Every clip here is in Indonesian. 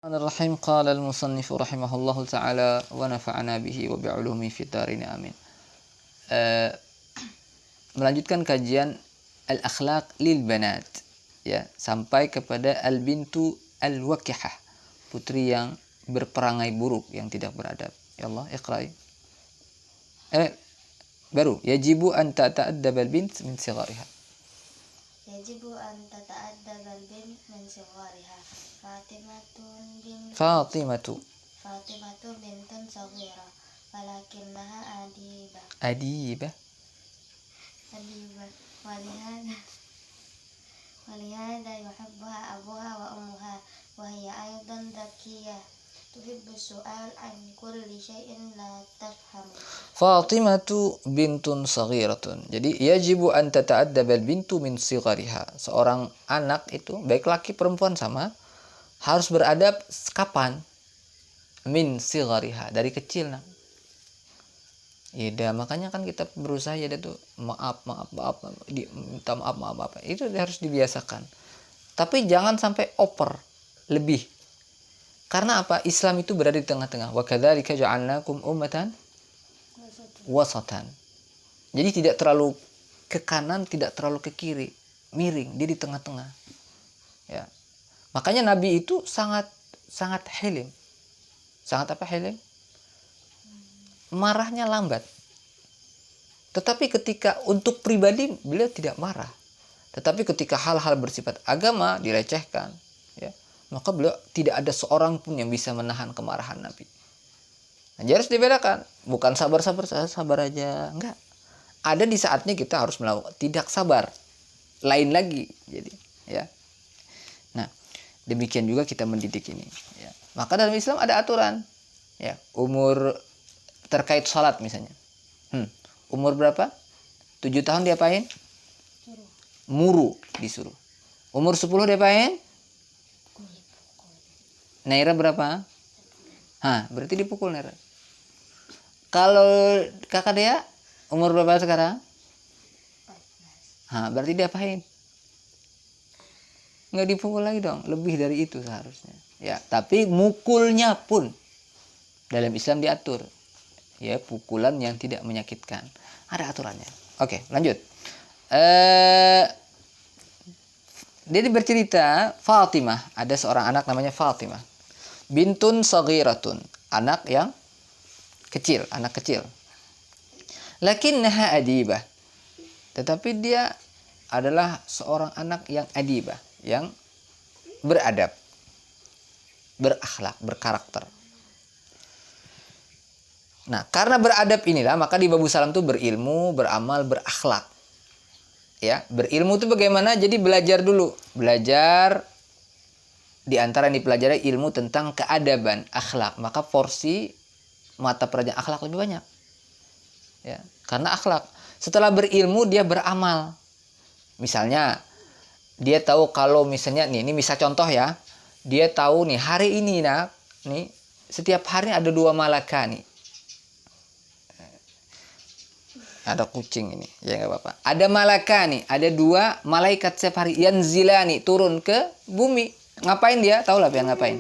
Bismillahirrahmanirrahim. Qala al-musannif rahimahullahu ta'ala wa nafa'ana bihi wa bi'ulumi fid darin amin. Melanjutkan kajian al-akhlaq lil banat, ya, sampai kepada al-bintu al-wakihah, putri yang berperangai buruk, yang tidak beradab. Ya Allah, iqra'i. Baru yajibu an tata'addab al-bint min sighariha. Yajibu an tata'addab al-bint min sighariha. Fatimatu bintun saghira walakinnaha adibah walihada yuhibbuha abuha wa ummuha wa hiya aidan dhakiyyah tuhibbu su'al an kulli syai'in la tafhamu. Fatimatu bintun saghiratun. Jadi yajibu an tata'addab al-bintu min sighariha. Seorang anak itu baik laki perempuan sama harus beradab kapan? Min sighariha, dari kecil nak. Ya, makanya kan kita berusaha ya tuh maaf, minta maaf. Itu harus dibiasakan. Tapi jangan sampai over, lebih. Karena apa? Islam itu berada di tengah-tengah. Wa kadzalika ja'alnakum ummatan wasatan. Jadi tidak terlalu ke kanan, tidak terlalu ke kiri, miring, dia di tengah-tengah. Ya. Makanya Nabi itu sangat hilim. Sangat apa hilim? Marahnya lambat. Tetapi ketika untuk pribadi beliau tidak marah. Tetapi ketika hal-hal bersifat agama direcehkan, ya, maka beliau tidak ada seorang pun yang bisa menahan kemarahan Nabi. Nah, harus dibedakan. Bukan sabar aja, enggak. Ada di saatnya kita harus melakukan tidak sabar. Lain lagi. Jadi, ya. Nah, demikian juga kita mendidik ini, ya. Maka dalam Islam ada aturan, ya, umur terkait sholat misalnya. Umur berapa? 7 tahun diapain? Muru disuruh. Umur 10 diapain? Naira berapa? Berarti dipukul Naira. Kalau kakak dia umur berapa sekarang? 14. Berarti diapain? Nggak dipukul lagi dong, lebih dari itu seharusnya. Ya, tapi mukulnya pun dalam Islam diatur. Ya, pukulan yang tidak menyakitkan. Ada aturannya. Oke, lanjut. Dia bercerita Fatimah, ada seorang anak namanya Fatimah. Bintun saghiratun, anak yang kecil, anak kecil. Lakinnaha adibah. Tetapi dia adalah seorang anak yang adibah, yang beradab, berakhlak, berkarakter. Nah, karena beradab inilah maka di Babu Salam itu berilmu, beramal, berakhlak. Ya, berilmu itu bagaimana? Jadi belajar dulu. Belajar di antara yang dipelajari ilmu tentang keadaban, akhlak. Maka porsi mata pelajaran akhlak lebih banyak. Ya, karena akhlak. Setelah berilmu dia beramal. Misalnya dia tahu kalau misalnya ini misal contoh ya. Dia tahu nih hari ini nak, nih setiap hari ada 2 malaikat nih. Ada kucing ini, ya nggak apa-apa. Ada malaikat nih, ada 2 malaikat setiap hari yanzilani turun ke bumi. Ngapain dia? Tahu lah dia ngapain?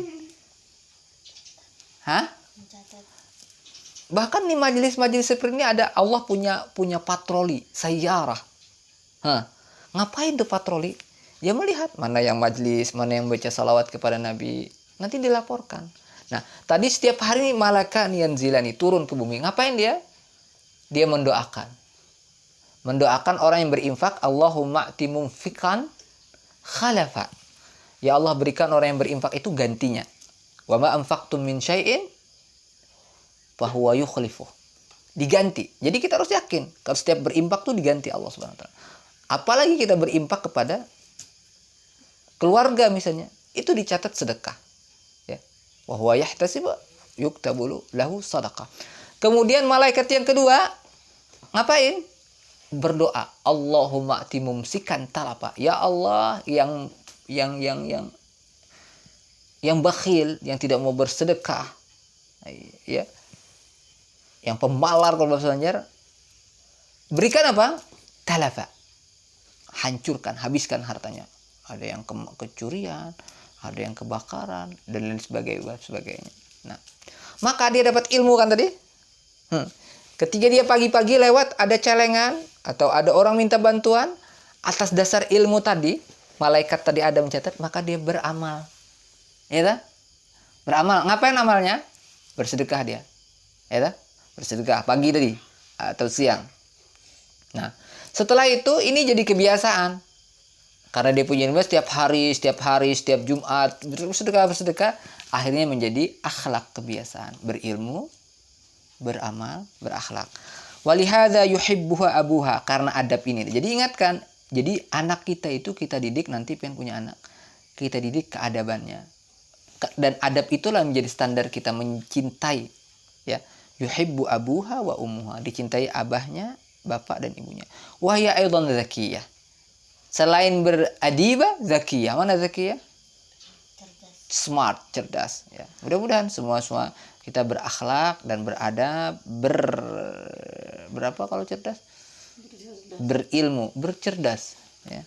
Bahkan di majelis-majelis seperti ini ada Allah punya patroli, sayyarah. Ngapain tuh patroli? Dia melihat mana yang majlis, mana yang baca salawat kepada Nabi. Nanti dilaporkan. Nah, tadi setiap hari malaikat yanzilani turun ke bumi. Ngapain dia? Dia mendoakan. Mendoakan orang yang berinfak, Allahumma a'ti mumfikan khalafa. Ya Allah, berikan orang yang berinfak itu gantinya. Wa ma anfaqtum min syai'in fa huwa yukhlifuh. Diganti. Jadi kita harus yakin kalau setiap berinfak tuh diganti Allah Subhanahu wa taala. Apalagi kita berinfak kepada keluarga misalnya, itu dicatat sedekah. Ya. Wa huwa yahtasib yuktabu lahu sadaqah. Kemudian malaikat yang kedua ngapain? Berdoa. Allahumma a'ti mumsikan talapa. Ya Allah, yang bakhil, yang tidak mau bersedekah. Ya. Yang pemalar kalau bahasa Banjar. Berikan apa? Talafa. Hancurkan, habiskan hartanya. Ada yang kecurian, ada yang kebakaran dan lain sebagainya. Nah, maka dia dapat ilmu kan tadi. Ketika dia pagi-pagi lewat ada celengan atau ada orang minta bantuan, atas dasar ilmu tadi, malaikat tadi ada mencatat, maka dia beramal. Ya tak? Beramal. Ngapain amalnya? Bersedekah dia. Ya tak? Bersedekah pagi tadi atau siang. Nah, setelah itu ini jadi kebiasaan. Karena dia punya ilmu setiap hari, setiap Jumat bersedekah, akhirnya menjadi akhlak kebiasaan, berilmu, beramal, berakhlak. Walihada yuhibbuha abuha, karena adab ini. Jadi ingatkan, jadi anak kita itu kita didik nanti pengen punya anak. Kita didik keadabannya. Dan adab itulah menjadi standar kita mencintai, ya. Yuhibbu abuha wa ummuha, dicintai abahnya, bapak dan ibunya. Wahya aidan zakiyah. Selain beradibah, zakiyah. Mana zakiyah? Cerdas. Smart, cerdas. Ya. Mudah-mudahan semua kita berakhlak dan beradab, berapa kalau cerdas? Berilmu, bercerdas. Ya.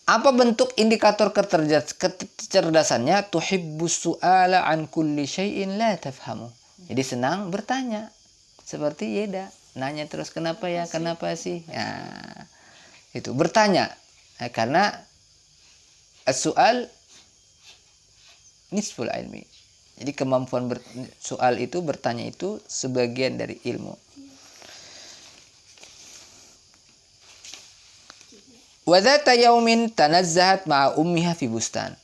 Apa bentuk indikator kecerdasannya? Tuhibbus su'ala an kulli syai'in la tafhamu. Jadi senang bertanya. Seperti Yeda, nanya terus kenapa ya, kenapa sih? Ya. Itu bertanya, karena as-su'al nisful ilmi. Jadi kemampuan soal itu, bertanya itu sebagian dari ilmu. Wa dzata yaumin tanazzahat ma'a ummiha fi bustan.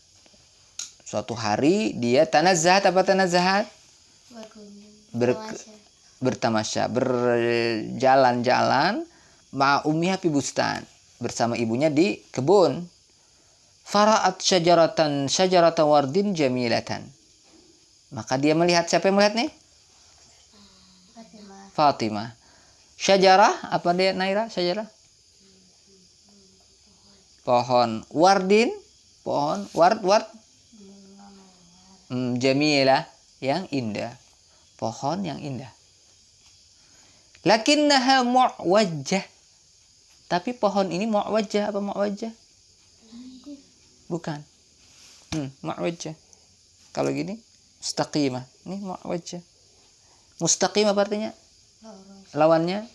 Suatu hari dia tanazzahat, apa tanazzahat? Bertamasya, berjalan-jalan ma'a ummiha fi bustan, bersama ibunya di kebun. Fara'at syajarata wardin jamilatan. Maka dia melihat, siapa yang melihat nih? Fatimah. Syajarah, apa dia Naira? Syajarah? Pohon. Wardin, pohon. Ward. Jamilah, yang indah. Pohon yang indah. Lakinnaha mu'wajjah. Tapi pohon ini mu'wajjah, apa mu'wajjah? Bukan. Mu'wajjah. Kalau gini, mustaqimah. Ini mu'wajjah. Mustaqim apa artinya? Lawannya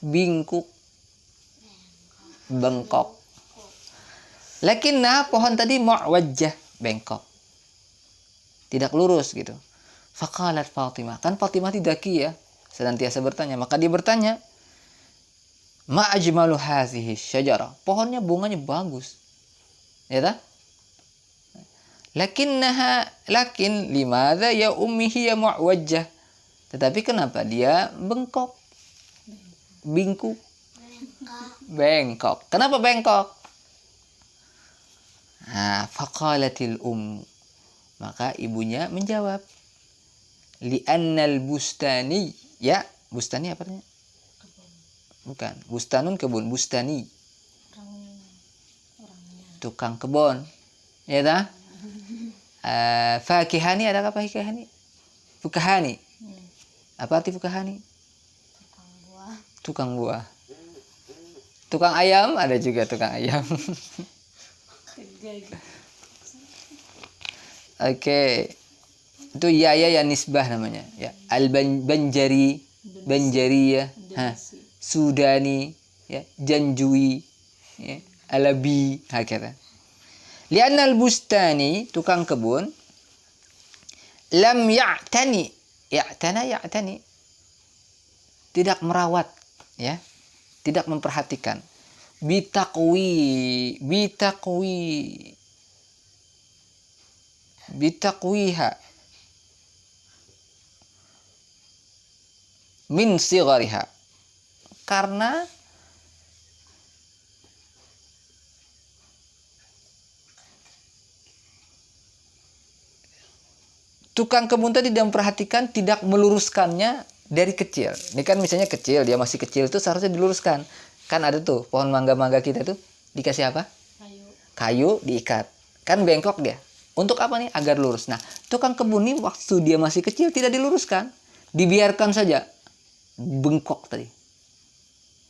bingkuk, bengkok. Lakinna, pohon tadi mu'wajjah, bengkok, tidak lurus gitu. Faqalat Fatimah, kan Fatimah tidak ya, senantiasa bertanya. Maka dia bertanya, ma ajmalu hazihi syajarah, pohonnya bunganya bagus, ya tak? Lakin limadha ya ummihi ya mu'wajjah, tetapi kenapa dia bengkok, bingkuk, bengkok? Kenapa bengkok? Faqalatil maka ibunya menjawab, li'annal bustani, ya, bustani apa artinya? Bukan, bustanun kebun, bustani tukang kebun, ya tak? Fakihani, ada apa fakihani? Fukahani. Apa arti fukahani? Tukang buah. Tukang ayam, ada juga tukang ayam. Oke. Itu ya nisbah namanya, ya. Al-Banjari, Banjariyah, Sudani, ya, Janjui, ya, Alabi, hakata. Lianna al-bustani, tukang kebun, lam ya'tani, tidak merawat, ya, tidak memperhatikan. Bitakwiha min sigariha, karena tukang kebun tadi tidak memperhatikan, tidak meluruskannya dari kecil. Ini kan misalnya kecil, dia masih kecil itu seharusnya diluruskan. Kan ada tuh pohon mangga-mangga kita tuh dikasih apa? Kayu diikat. Kan bengkok dia. Untuk apa nih? Agar lurus. Nah, tukang kebun ini waktu dia masih kecil tidak diluruskan. Dibiarkan saja. Bengkok tadi.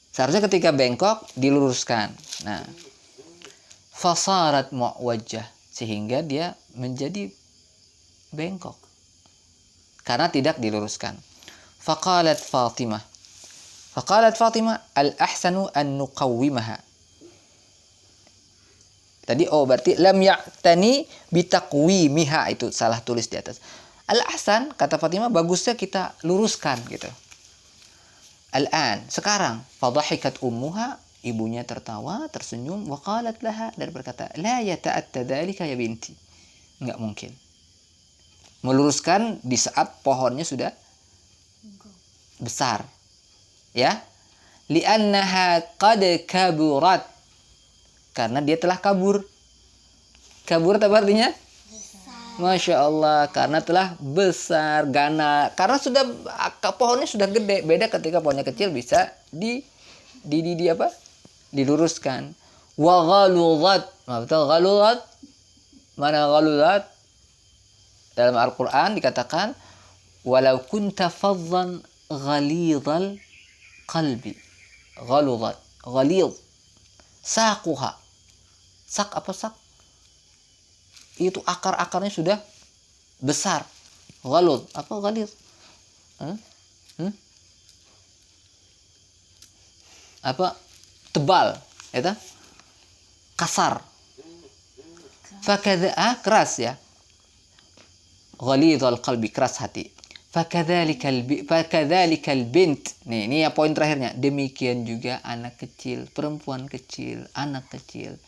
Seharusnya ketika bengkok diluruskan. Nah, fasarat mu'wajjah. sehingga dia menjadi bengkok karena tidak diluruskan. Faqalat Fatimah al-ahsanu an nuqawwimaha. Tadi berarti lam ya'tani bitaqwimiha, itu salah tulis di atas. Al-ahsan kata Fatimah, bagusnya kita luruskan gitu. Al-an, sekarang fadhahikat ummuha, ibunya tertawa, tersenyum, wa qalat laha, dan berkata, la yata'atta dzalika ya binti. Enggak mungkin. Meluruskan di saat pohonnya sudah besar. Ya. Li'annaha qad kaburat. Karena dia telah kabur. Kabur apa artinya? Masya Allah, karena telah besar, gana. Karena sudah pohonnya sudah gede. Beda ketika pohonnya kecil bisa diluruskan. Wa ghaludat. Betul, ghaludat. Mana ghaludat? Dalam Al-Qur'an dikatakan walau kunta faddan ghalidhal qalbi. Ghaludat, ghalidh. Saquha. Sak apa sak? Itu akar-akarnya sudah besar. Ghalud, apa ghalid? Apa? Tebal, ya, kasar. Keras ya. Ghalidhal qalbi, keras hati. Fakadzalikal bint. Nih, ini ya poin terakhirnya. Demikian juga anak kecil, perempuan kecil, anak kecil.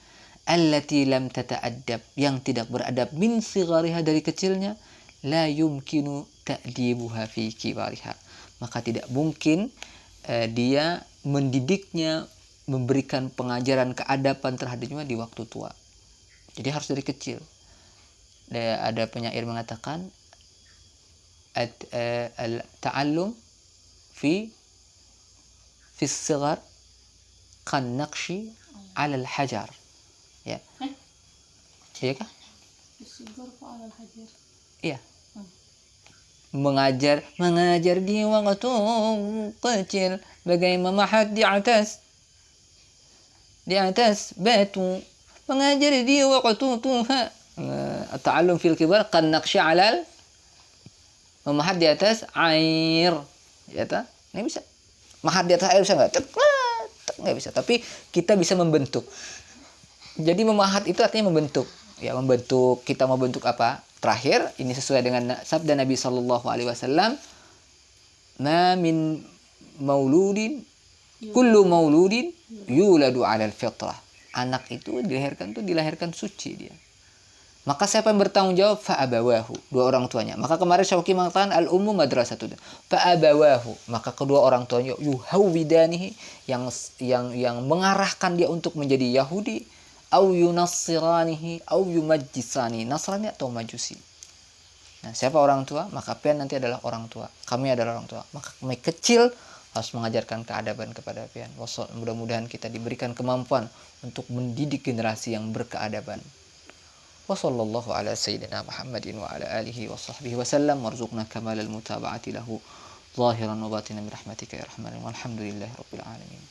Allati lam tata'addab, yang tidak beradab, min sighariha, dari kecilnya, la yumkinu ta'dibuha fi kibariha. Maka tidak mungkin dia mendidiknya, memberikan pengajaran keadaban terhadapnya di waktu tua. Jadi harus dari kecil. Ada penyair mengatakan ta'allum fi sighar kan naqshi 'ala al-hajar. Ya. Iya kah? Iya. Mengajar di waktu kecil bagai memahat di atas batu. Mengajar di waktu tua. Ta'allum fil kibar kan naqshi 'alal, memahat di atas air. Ya ta? Ini bisa. Mahat di atas air bisa enggak? Enggak bisa, tapi kita bisa membentuk. Jadi memahat itu artinya membentuk. Ya, membentuk. Kita mau bentuk apa? Terakhir, ini sesuai dengan sabda Nabi sallallahu alaihi wasallam, "Ma min mauludin kullu mauludin yuladu 'alal fitrah." Anak itu dilahirkan suci dia. Maka siapa yang bertanggung jawab? Fa abawahu, dua orang tuanya. Maka kemarin Syauqi mengatakan al-ummu madrasatun. Fa abawahu, maka kedua orang tuanya yuhawidanihi, yang mengarahkan dia untuk menjadi Yahudi, au yunassiranihi au yumajjisani, Nasrani atau Majusi. Nah, siapa orang tua? Maka pian nanti adalah orang tua. Kami adalah orang tua. Maka kami kecil harus mengajarkan keadaban kepada pian. Mudah-mudahan kita diberikan kemampuan untuk mendidik generasi yang berkeadaban. Wassallallahu ala sayyidina Muhammadin wa ala alihi wa sahbihi wasallam warzuqna kamalal mutaba'ati lahu zahiran wa batinan bi rahmatika ya rahman walhamdulillahi rabbil alamin.